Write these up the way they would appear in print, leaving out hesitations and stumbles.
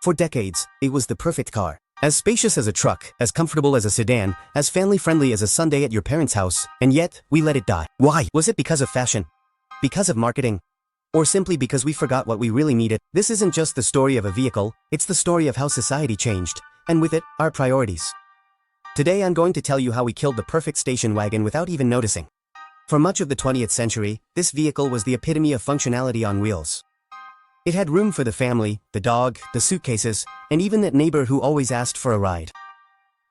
For decades, it was the perfect car. As spacious as a truck, as comfortable as a sedan, as family-friendly as a Sunday at your parents' house, and yet, we let it die. Why? Was it because of fashion? Because of marketing? Or simply because we forgot what we really needed? This isn't just the story of a vehicle, it's the story of how society changed, and with it, our priorities. Today I'm going to tell you how we killed the perfect station wagon without even noticing. For much of the 20th century, this vehicle was the epitome of functionality on wheels. It had room for the family, the dog, the suitcases, and even that neighbor who always asked for a ride.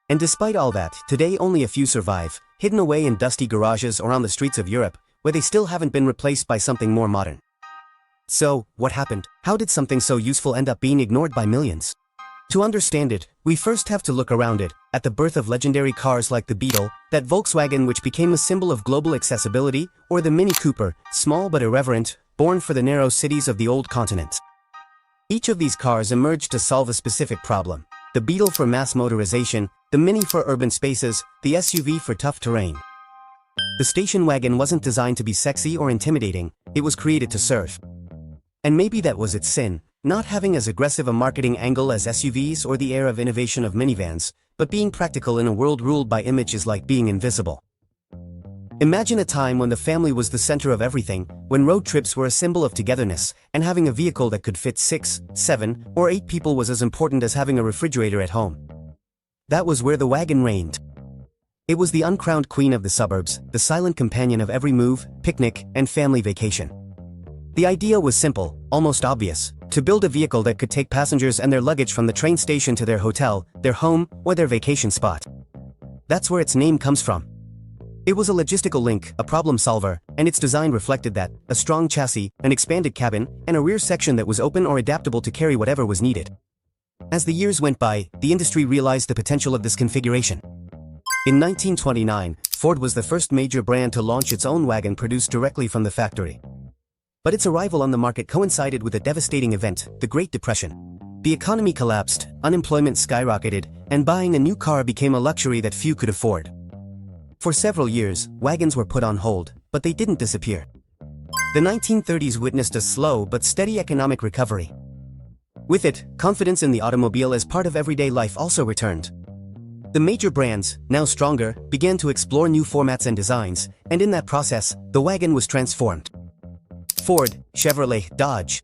And despite all that, today only a few survive, hidden away in dusty garages or on the streets of Europe, where they still haven't been replaced by something more modern. So, what happened? How did something so useful end up being ignored by millions? To understand it, we first have to look around it, at the birth of legendary cars like the Beetle, that Volkswagen which became a symbol of global accessibility, or the Mini Cooper, small but irreverent, born for the narrow cities of the old continent. Each of these cars emerged to solve a specific problem. The Beetle for mass motorization, the Mini for urban spaces, the SUV for tough terrain. The station wagon wasn't designed to be sexy or intimidating, it was created to serve. And maybe that was its sin, not having as aggressive a marketing angle as SUVs or the air of innovation of minivans, but being practical in a world ruled by image is like being invisible. Imagine a time when the family was the center of everything, when road trips were a symbol of togetherness, and having a vehicle that could fit 6, 7, or 8 people was as important as having a refrigerator at home. That was where the wagon reigned. It was the uncrowned queen of the suburbs, the silent companion of every move, picnic, and family vacation. The idea was simple, almost obvious, to build a vehicle that could take passengers and their luggage from the train station to their hotel, their home, or their vacation spot. That's where its name comes from. It was a logistical link, a problem solver, and its design reflected that: a strong chassis, an expanded cabin, and a rear section that was open or adaptable to carry whatever was needed. As the years went by, the industry realized the potential of this configuration. In 1929, Ford was the first major brand to launch its own wagon produced directly from the factory. But its arrival on the market coincided with a devastating event, the Great Depression. The economy collapsed, unemployment skyrocketed, and buying a new car became a luxury that few could afford. For several years, wagons were put on hold, but they didn't disappear. The 1930s witnessed a slow but steady economic recovery. With it, confidence in the automobile as part of everyday life also returned. The major brands, now stronger, began to explore new formats and designs, and in that process, the wagon was transformed. Ford, Chevrolet, Dodge.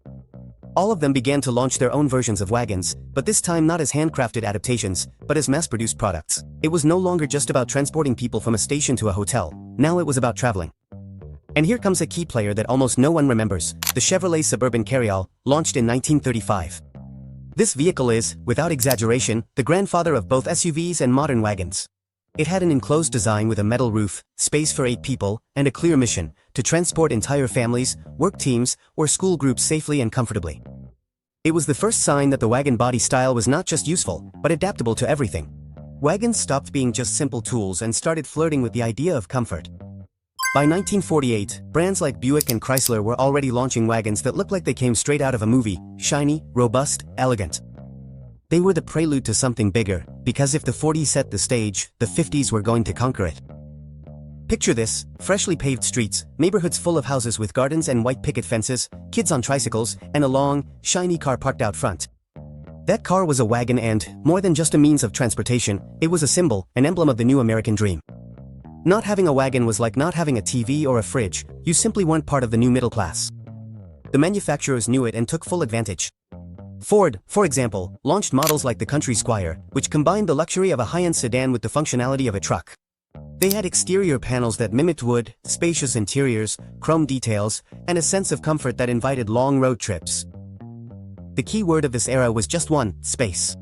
All of them began to launch their own versions of wagons, but this time not as handcrafted adaptations, but as mass-produced products. It was no longer just about transporting people from a station to a hotel, now it was about traveling. And here comes a key player that almost no one remembers, the Chevrolet Suburban Carryall, launched in 1935. This vehicle is, without exaggeration, the grandfather of both SUVs and modern wagons. It had an enclosed design with a metal roof, space for 8 people, and a clear mission: to transport entire families, work teams, or school groups safely and comfortably. It was the first sign that the wagon body style was not just useful, but adaptable to everything. Wagons stopped being just simple tools and started flirting with the idea of comfort. By 1948, brands like Buick and Chrysler were already launching wagons that looked like they came straight out of a movie: shiny, robust, elegant. They were the prelude to something bigger, because if the 40s set the stage, the 50s were going to conquer it. Picture this: freshly paved streets, neighborhoods full of houses with gardens and white picket fences, kids on tricycles, and a long, shiny car parked out front. That car was a wagon and, more than just a means of transportation, it was a symbol, an emblem of the new American dream. Not having a wagon was like not having a TV or a fridge, you simply weren't part of the new middle class. The manufacturers knew it and took full advantage. Ford, for example, launched models like the Country Squire, which combined the luxury of a high-end sedan with the functionality of a truck. They had exterior panels that mimicked wood, spacious interiors, chrome details, and a sense of comfort that invited long road trips. The key word of this era was just one: space.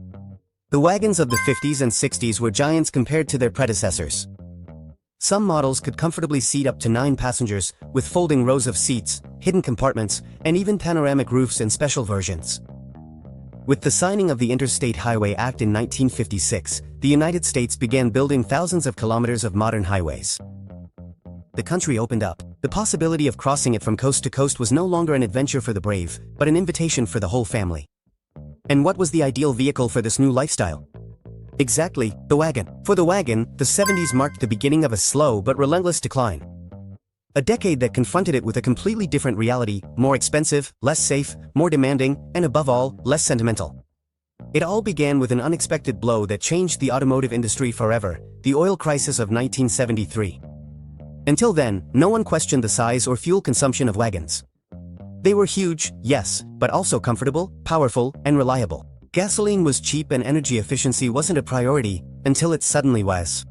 The wagons of the 50s and 60s were giants compared to their predecessors. Some models could comfortably seat up to 9 passengers, with folding rows of seats, hidden compartments, and even panoramic roofs in special versions. With the signing of the Interstate Highway Act in 1956, the United States began building thousands of kilometers of modern highways. The country opened up. The possibility of crossing it from coast to coast was no longer an adventure for the brave, but an invitation for the whole family. And what was the ideal vehicle for this new lifestyle? Exactly, the wagon. For the wagon, the 70s marked the beginning of a slow but relentless decline. A decade that confronted it with a completely different reality: more expensive, less safe, more demanding, and above all, less sentimental. It all began with an unexpected blow that changed the automotive industry forever, the oil crisis of 1973. Until then, no one questioned the size or fuel consumption of wagons. They were huge, yes, but also comfortable, powerful, and reliable. Gasoline was cheap and energy efficiency wasn't a priority, until it suddenly was.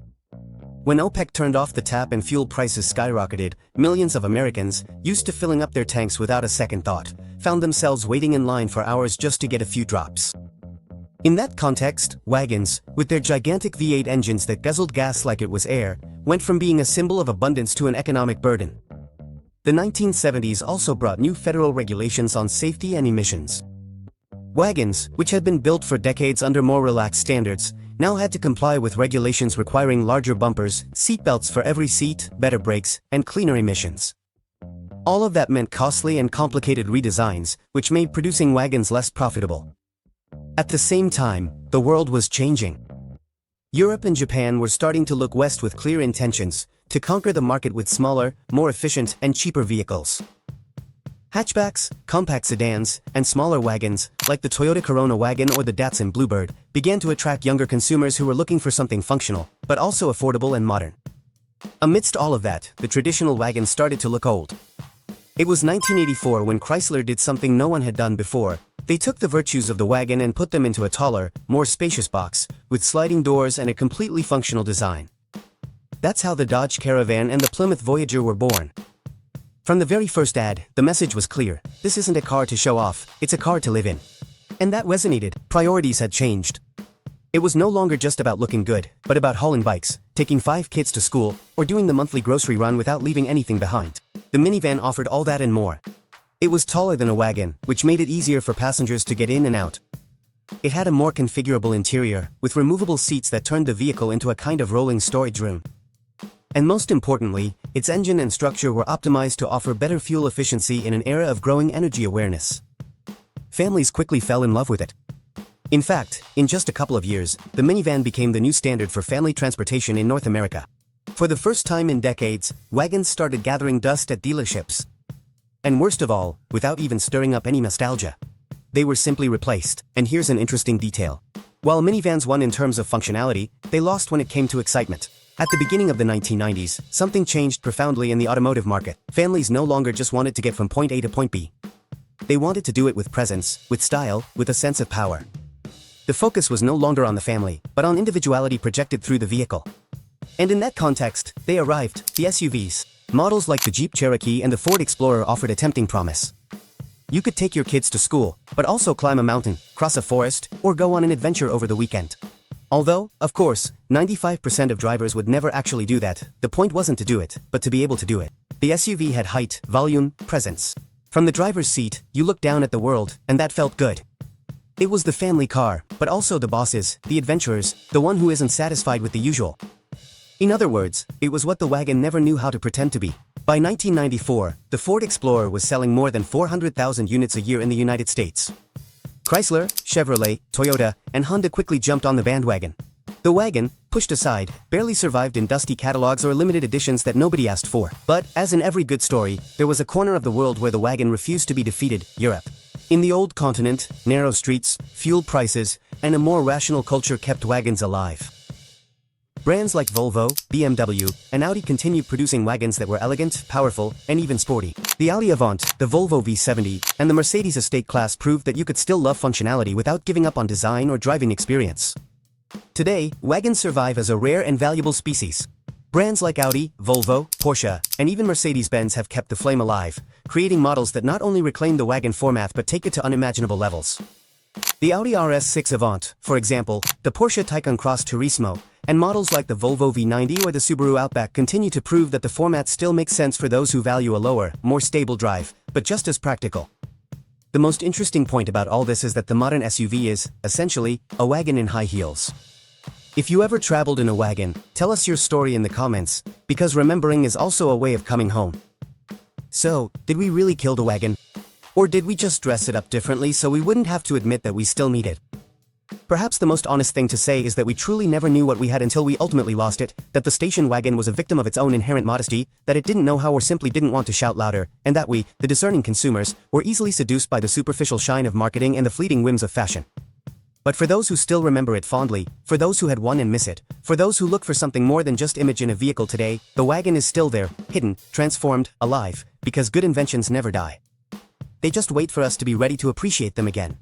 When OPEC turned off the tap and fuel prices skyrocketed, millions of Americans, used to filling up their tanks without a second thought, found themselves waiting in line for hours just to get a few drops. In that context, wagons, with their gigantic V8 engines that guzzled gas like it was air, went from being a symbol of abundance to an economic burden. The 1970s also brought new federal regulations on safety and emissions. Wagons, which had been built for decades under more relaxed standards, now had to comply with regulations requiring larger bumpers, seatbelts for every seat, better brakes, and cleaner emissions. All of that meant costly and complicated redesigns, which made producing wagons less profitable. At the same time, the world was changing. Europe and Japan were starting to look west with clear intentions, to conquer the market with smaller, more efficient, and cheaper vehicles. Hatchbacks, compact sedans, and smaller wagons, like the Toyota Corona wagon or the Datsun Bluebird, began to attract younger consumers who were looking for something functional, but also affordable and modern. Amidst all of that, the traditional wagon started to look old. It was 1984 when Chrysler did something no one had done before. They took the virtues of the wagon and put them into a taller, more spacious box, with sliding doors and a completely functional design. That's how the Dodge Caravan and the Plymouth Voyager were born. From the very first ad, the message was clear: this isn't a car to show off, it's a car to live in. And that resonated. Priorities had changed. It was no longer just about looking good, but about hauling bikes, taking 5 kids to school, or doing the monthly grocery run without leaving anything behind. The minivan offered all that and more. It was taller than a wagon, which made it easier for passengers to get in and out. It had a more configurable interior, with removable seats that turned the vehicle into a kind of rolling storage room. And most importantly, its engine and structure were optimized to offer better fuel efficiency in an era of growing energy awareness. Families quickly fell in love with it. In fact, in just a couple of years, the minivan became the new standard for family transportation in North America. For the first time in decades, wagons started gathering dust at dealerships. And worst of all, without even stirring up any nostalgia. They were simply replaced. And here's an interesting detail. While minivans won in terms of functionality, they lost when it came to excitement. At the beginning of the 1990s, something changed profoundly in the automotive market. Families no longer just wanted to get from point A to point B. They wanted to do it with presence, with style, with a sense of power. The focus was no longer on the family, but on individuality projected through the vehicle. And in that context, they arrived, the SUVs. Models like the Jeep Cherokee and the Ford Explorer offered a tempting promise. You could take your kids to school, but also climb a mountain, cross a forest, or go on an adventure over the weekend. Although, of course, 95% of drivers would never actually do that. The point wasn't to do it, but to be able to do it. The SUV had height, volume, presence. From the driver's seat, you looked down at the world, and that felt good. It was the family car, but also the bosses, the adventurers, the one who isn't satisfied with the usual. In other words, it was what the wagon never knew how to pretend to be. By 1994, the Ford Explorer was selling more than 400,000 units a year in the United States. Chrysler, Chevrolet, Toyota, and Honda quickly jumped on the bandwagon. The wagon, pushed aside, barely survived in dusty catalogs or limited editions that nobody asked for. But, as in every good story, there was a corner of the world where the wagon refused to be defeated: Europe. In the old continent, narrow streets, fuel prices, and a more rational culture kept wagons alive. Brands like Volvo, BMW, and Audi continued producing wagons that were elegant, powerful, and even sporty. The Audi Avant, the Volvo V70, and the Mercedes Estate class proved that you could still love functionality without giving up on design or driving experience. Today, wagons survive as a rare and valuable species. Brands like Audi, Volvo, Porsche, and even Mercedes-Benz have kept the flame alive, creating models that not only reclaim the wagon format but take it to unimaginable levels. The Audi RS6 Avant, for example, the Porsche Taycan Cross Turismo, and models like the Volvo V90 or the Subaru Outback continue to prove that the format still makes sense for those who value a lower, more stable drive, but just as practical. The most interesting point about all this is that the modern SUV is, essentially, a wagon in high heels. If you ever traveled in a wagon, tell us your story in the comments, because remembering is also a way of coming home. So, did we really kill the wagon? Or did we just dress it up differently so we wouldn't have to admit that we still need it? Perhaps the most honest thing to say is that we truly never knew what we had until we ultimately lost it, that the station wagon was a victim of its own inherent modesty, that it didn't know how or simply didn't want to shout louder, and that we, the discerning consumers, were easily seduced by the superficial shine of marketing and the fleeting whims of fashion. But for those who still remember it fondly, for those who had won and miss it, for those who look for something more than just image in a vehicle today, the wagon is still there, hidden, transformed, alive, because good inventions never die. They just wait for us to be ready to appreciate them again.